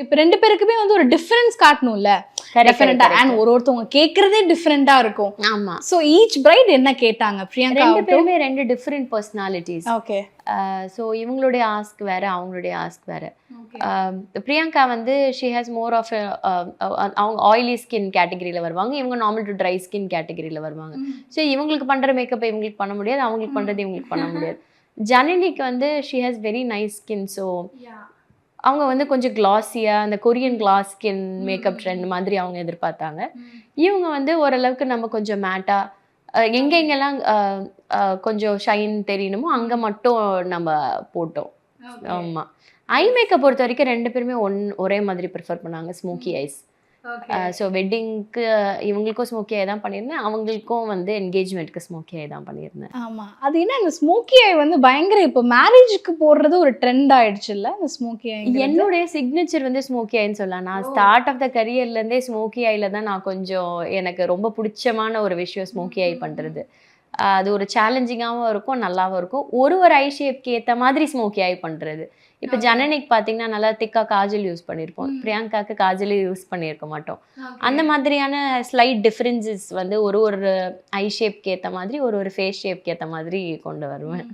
இப்ப 2 பேருக்குமே வந்து ஒரு டிஃபரன்ஸ் காட்டணும்ல. டெஃபினட்டா. அண்ட் ஒருத்தவங்க கேக்குறதே டிஃபரண்டா இருக்கும். ஆமா. சோ ஈச் பிரைட் என்ன கேட்டாங்க? பிரியங்கா 2 பேருமே 2 டிஃபரண்ட் பர்சனாலிட்டிஸ். ஓகே. ஸோ இவங்களுடைய ஆஸ்க் வேற, அவங்களுடைய ஆஸ்க் வேற. பிரியங்கா வந்து ஷி ஹேஸ் மோர் ஆஃப் அவங்க ஆயிலி ஸ்கின் கேட்டகரியில வருவாங்க, இவங்க நார்மல் டு ட்ரை ஸ்கின் கேட்டகரியில வருவாங்க. ஸோ இவங்களுக்கு பண்ற மேக்கப் இவங்களுக்கு பண்ண முடியாது, அவங்களுக்கு பண்றது இவங்களுக்கு பண்ண முடியாது. ஜனனிக்கு வந்து she has very nice skin. So அவங்க வந்து கொஞ்சம் கிளாஸியா அந்த Korean class skin makeup trend மாதிரி அவங்க எதிர்பார்த்தாங்க. இவங்க வந்து ஓரளவுக்கு நம்ம கொஞ்சம் மேட்டா எங்கெங்கெல்லாம் கொஞ்சம் ஷைன் தெரியணுமோ அங்கே மட்டும் நம்ம போட்டோம். ஆமாம். ஐ மேக்கப் பொறுத்த வரைக்கும் 2 பேருமே ஒரே மாதிரி ப்ரிஃபர் பண்ணாங்க, ஸ்மோக்கி ஐஸ். ஸோ வெட்டிங்க்கு இவங்களுக்கும் ஸ்மோக்கி ஐ தான் பண்ணியிருந்தேன், அவங்களுக்கும் வந்து என்கேஜ்மெண்ட்க்கு ஸ்மோக்கி ஐ தான் பண்ணியிருந்தேன். ஆமா. அது என்ன அந்த ஸ்மோக்கி ஐ வந்து பயங்கர இப்போ மேரேஜ்க்கு போடுறது ஒரு ட்ரெண்ட் ஆயிடுச்சுல்ல அந்த ஸ்மோக்கி ஐ. என்னுடைய சிக்னேச்சர் வந்து ஸ்மோக்கி ஐன்னு சொல்லலாம். நான் ஸ்டார்ட் ஆஃப் த கரியர்லேருந்தே ஸ்மோக்கி ஐல தான் நான் கொஞ்சம் எனக்கு ரொம்ப பிடிச்சமான ஒரு விஷயம் ஸ்மோக்கி ஐ பண்ணுறது. அது ஒரு சேலஞ்சிங்காகவும் இருக்கும், நல்லாவும் இருக்கும். ஒரு ஐ ஷேப்க்கு ஏற்ற மாதிரி ஸ்மோக்கி ஐ பண்ணுறது. இப்போ ஜனனிக்கு பார்த்தீங்கன்னா நல்லா திக்காக காஜல் யூஸ் பண்ணியிருப்போம், பிரியங்காவுக்கு காஜலே யூஸ் பண்ணியிருக்க மாட்டோம். அந்த மாதிரியான ஸ்லைட் டிஃப்ரென்சஸ் வந்து ஒரு ஐ ஷேப்க்கு ஏற்ற மாதிரி ஒரு ஃபேஸ் ஷேப்க்கு ஏற்ற மாதிரி கொண்டு வருவேன்.